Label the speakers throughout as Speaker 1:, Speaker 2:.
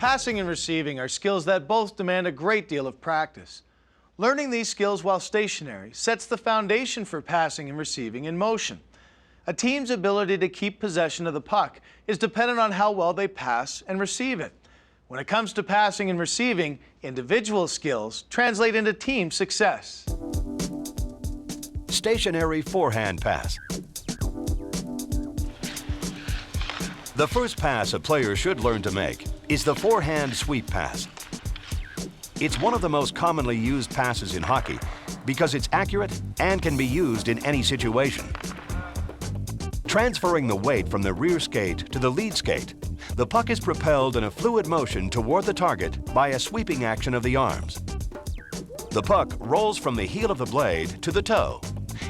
Speaker 1: Passing and receiving are skills that both demand a great deal of practice. Learning these skills while stationary sets the foundation for passing and receiving in motion. A team's ability to keep possession of the puck is dependent on how well they pass and receive it. When it comes to passing and receiving, individual skills translate into team success.
Speaker 2: Stationary forehand pass. The first pass a player should learn to make is the forehand sweep pass. It's one of the most commonly used passes in hockey because it's accurate and can be used in any situation. Transferring the weight from the rear skate to the lead skate, the puck is propelled in a fluid motion toward the target by a sweeping action of the arms. The puck rolls from the heel of the blade to the toe,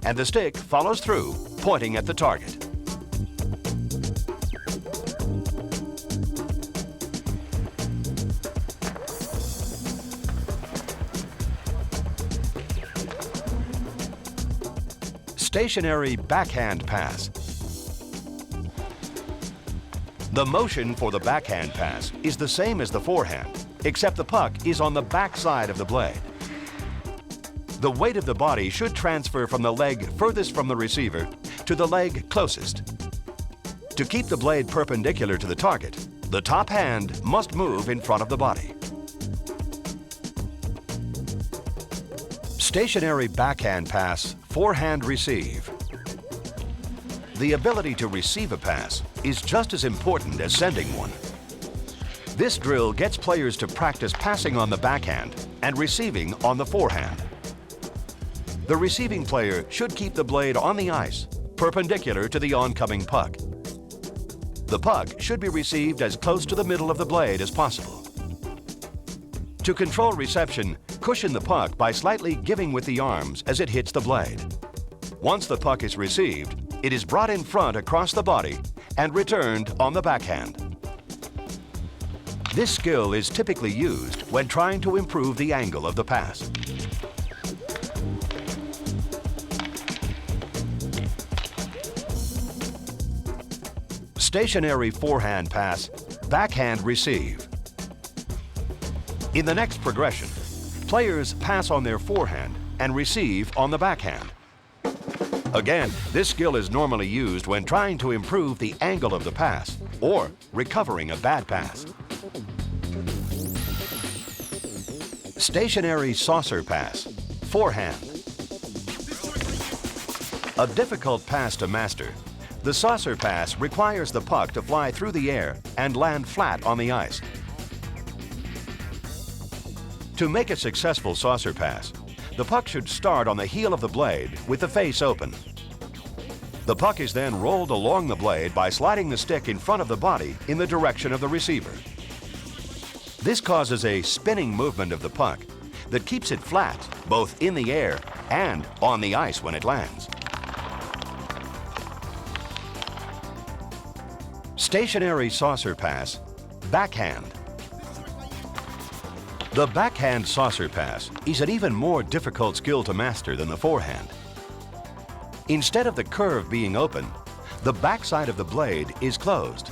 Speaker 2: and the stick follows through, pointing at the target. Stationary backhand pass. The motion for the backhand pass is the same as the forehand, except the puck is on the back side of the blade. The weight of the body should transfer from the leg furthest from the receiver to the leg closest. To keep the blade perpendicular to the target, the top hand must move in front of the body. Stationary backhand pass, forehand receive. The ability to receive a pass is just as important as sending one. This drill gets players to practice passing on the backhand and receiving on the forehand. The receiving player should keep the blade on the ice, perpendicular to the oncoming puck. The puck should be received as close to the middle of the blade as possible. To control reception, cushion the puck by slightly giving with the arms as it hits the blade. Once the puck is received, it is brought in front across the body and returned on the backhand. This skill is typically used when trying to improve the angle of the pass. Stationary forehand pass, backhand receive. In the next progression, players pass on their forehand and receive on the backhand. Again, this skill is normally used when trying to improve the angle of the pass or recovering a bad pass. Stationary saucer pass, forehand. A difficult pass to master, the saucer pass requires the puck to fly through the air and land flat on the ice. To make a successful saucer pass, the puck should start on the heel of the blade with the face open. The puck is then rolled along the blade by sliding the stick in front of the body in the direction of the receiver. This causes a spinning movement of the puck that keeps it flat, both in the air and on the ice when it lands. Stationary saucer pass, backhand. The backhand saucer pass is an even more difficult skill to master than the forehand. Instead of the curve being open, the backside of the blade is closed,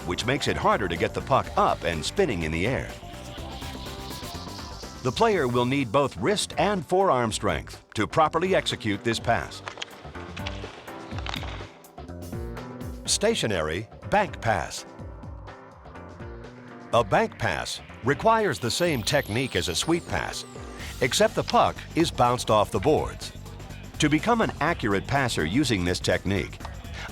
Speaker 2: which makes it harder to get the puck up and spinning in the air. The player will need both wrist and forearm strength to properly execute this pass. Stationary bank pass. A bank pass requires the same technique as a sweep pass, except the puck is bounced off the boards. To become an accurate passer using this technique,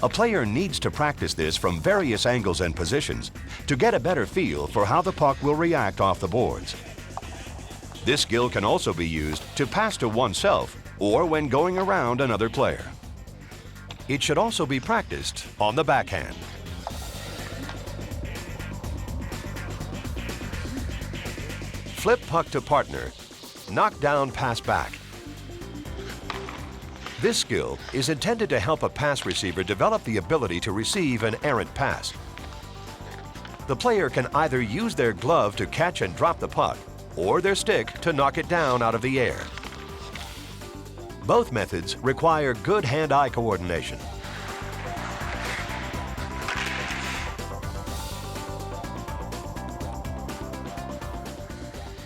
Speaker 2: a player needs to practice this from various angles and positions to get a better feel for how the puck will react off the boards. This skill can also be used to pass to oneself or when going around another player. It should also be practiced on the backhand. Flip puck to partner, knock down, pass back. This skill is intended to help a pass receiver develop the ability to receive an errant pass. The player can either use their glove to catch and drop the puck or their stick to knock it down out of the air. Both methods require good hand-eye coordination.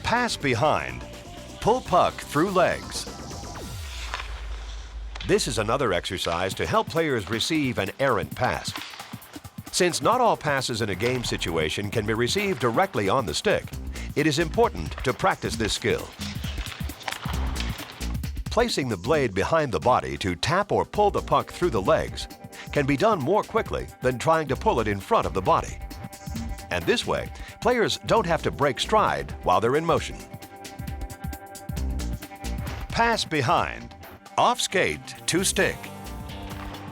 Speaker 2: Pass behind. Pull puck through legs. This is another exercise to help players receive an errant pass. Since not all passes in a game situation can be received directly on the stick, it is important to practice this skill. Placing the blade behind the body to tap or pull the puck through the legs can be done more quickly than trying to pull it in front of the body. And this way, players don't have to break stride while they're in motion. Pass behind. Off skate to stick.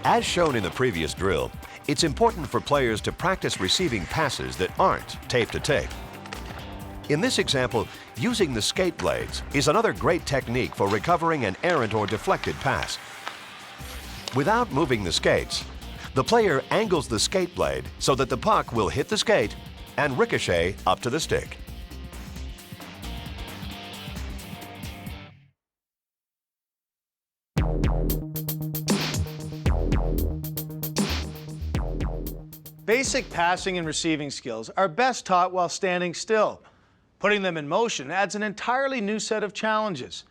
Speaker 2: As shown in the previous drill, it's important for players to practice receiving passes that aren't tape to tape. In this example, using the skate blades is another great technique for recovering an errant or deflected pass. Without moving the skates, the player angles the skate blade so that the puck will hit the skate and ricochet up to the stick.
Speaker 1: Basic passing and receiving skills are best taught while standing still. Putting them in motion adds an entirely new set of challenges.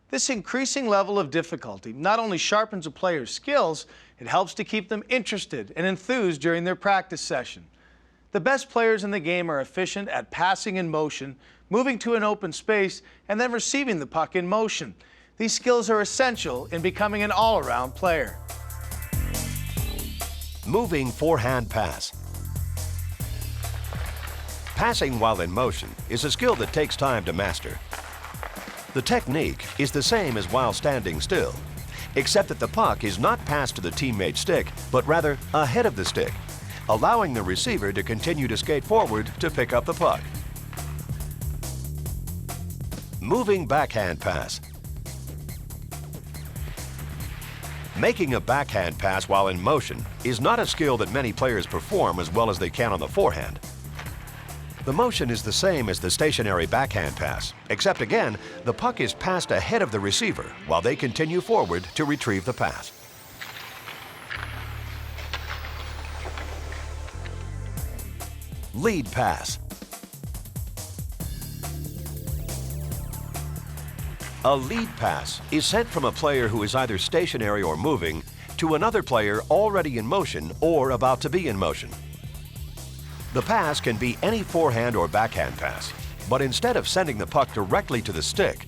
Speaker 1: This increasing level of difficulty not only sharpens a player's skills, it helps to keep them interested and enthused during their practice session. The best players in the game are efficient at passing in motion, moving to an open space, and then receiving the puck in motion. These skills are essential in becoming an all-around player.
Speaker 2: Moving forehand pass. Passing while in motion is a skill that takes time to master. The technique is the same as while standing still, except that the puck is not passed to the teammate's stick, but rather ahead of the stick, allowing the receiver to continue to skate forward to pick up the puck. Moving backhand pass. Making a backhand pass while in motion is not a skill that many players perform as well as they can on the forehand. The motion is the same as the stationary backhand pass, except again, the puck is passed ahead of the receiver while they continue forward to retrieve the pass. Lead pass. A lead pass is sent from a player who is either stationary or moving to another player already in motion or about to be in motion. The pass can be any forehand or backhand pass, but instead of sending the puck directly to the stick,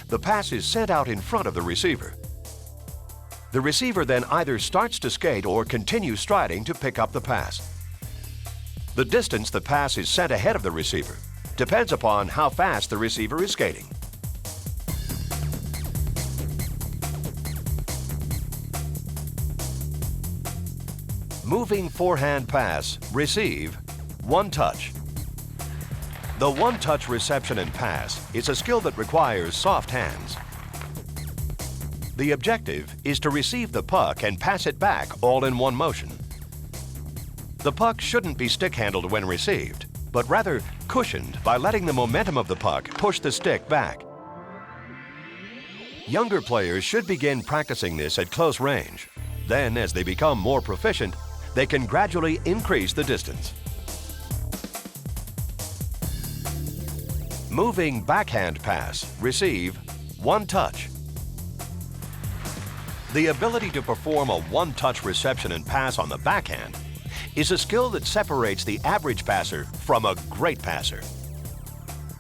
Speaker 2: the pass is sent out in front of the receiver. The receiver then either starts to skate or continues striding to pick up the pass. The distance the pass is sent ahead of the receiver depends upon how fast the receiver is skating. Moving forehand pass, receive, one touch. The one-touch reception and pass is a skill that requires soft hands. The objective is to receive the puck and pass it back all in one motion. The puck shouldn't be stick-handled when received, but rather cushioned by letting the momentum of the puck push the stick back. Younger players should begin practicing this at close range. Then, as they become more proficient, they can gradually increase the distance. Moving backhand pass, receive, one touch. The ability to perform a one-touch reception and pass on the backhand is a skill that separates the average passer from a great passer.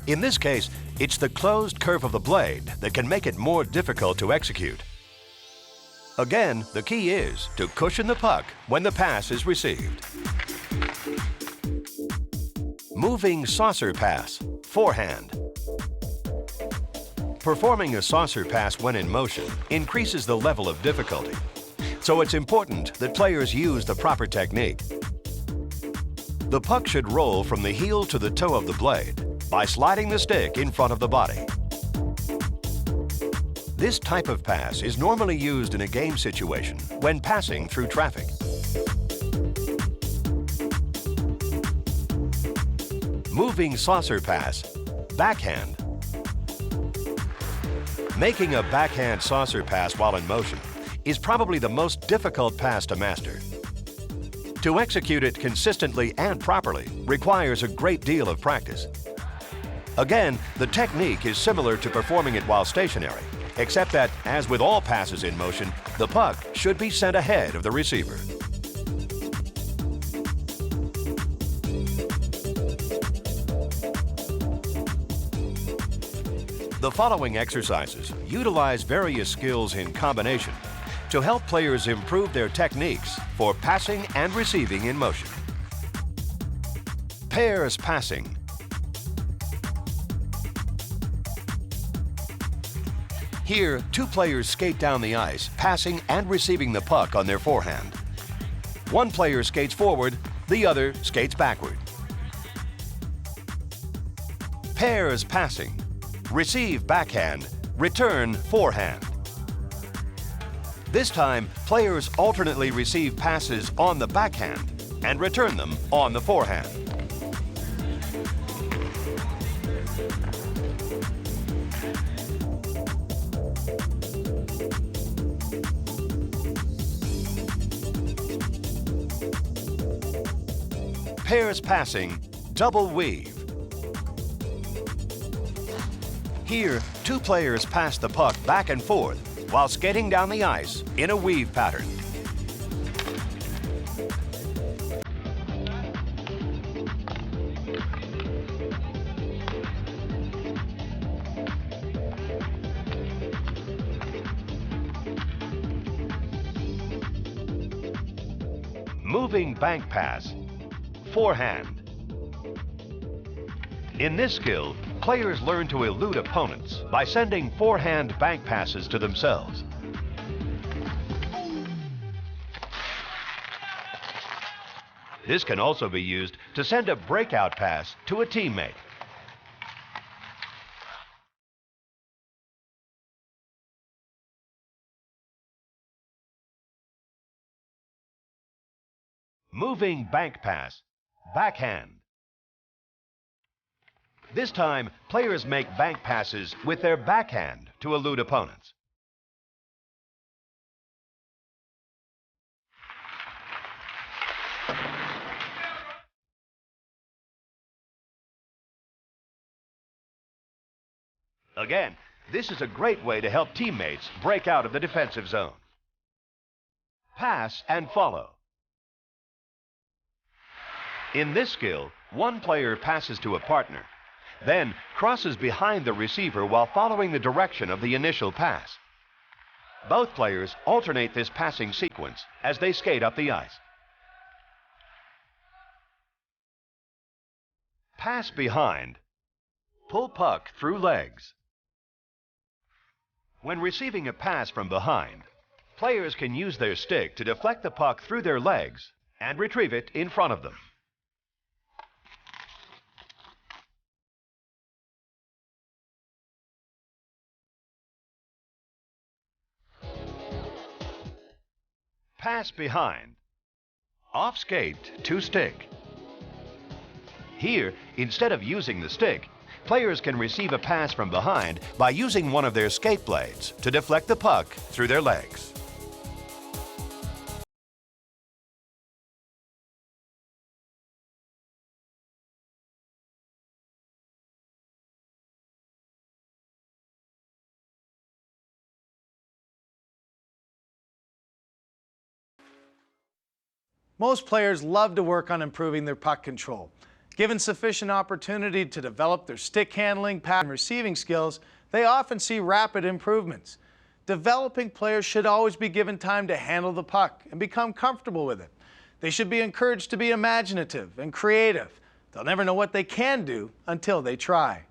Speaker 2: In this case, it's the closed curve of the blade that can make it more difficult to execute. Again, the key is to cushion the puck when the pass is received. Moving saucer pass, forehand. Performing a saucer pass when in motion increases the level of difficulty, so it's important that players use the proper technique. The puck should roll from the heel to the toe of the blade by sliding the stick in front of the body. This type of pass is normally used in a game situation when passing through traffic. Moving saucer pass, backhand. Making a backhand saucer pass while in motion is probably the most difficult pass to master. To execute it consistently and properly requires a great deal of practice. Again, the technique is similar to performing it while stationary, except that, as with all passes in motion, the puck should be sent ahead of the receiver. The following exercises utilize various skills in combination to help players improve their techniques for passing and receiving in motion. Pairs passing. Here, two players skate down the ice, passing and receiving the puck on their forehand. One player skates forward, the other skates backward. Pairs passing. Receive backhand, return forehand. This time, players alternately receive passes on the backhand and return them on the forehand. Pairs passing, double weave. Here, two players pass the puck back and forth while skating down the ice in a weave pattern. Moving bank pass, forehand. In this skill, players learn to elude opponents by sending forehand bank passes to themselves. This can also be used to send a breakout pass to a teammate. Moving bank pass, backhand. This time, players make bank passes with their backhand to elude opponents. Again, this is a great way to help teammates break out of the defensive zone. Pass and follow. In this skill, one player passes to a partner, then crosses behind the receiver while following the direction of the initial pass. Both players alternate this passing sequence as they skate up the ice. Pass behind. Pull puck through legs. When receiving a pass from behind, players can use their stick to deflect the puck through their legs and retrieve it in front of them. Pass behind. Off skate to stick. Here, instead of using the stick, players can receive a pass from behind by using one of their skate blades to deflect the puck through their legs.
Speaker 1: Most players love to work on improving their puck control. Given sufficient opportunity to develop their stick handling, pass, and receiving skills, they often see rapid improvements. Developing players should always be given time to handle the puck and become comfortable with it. They should be encouraged to be imaginative and creative. They'll never know what they can do until they try.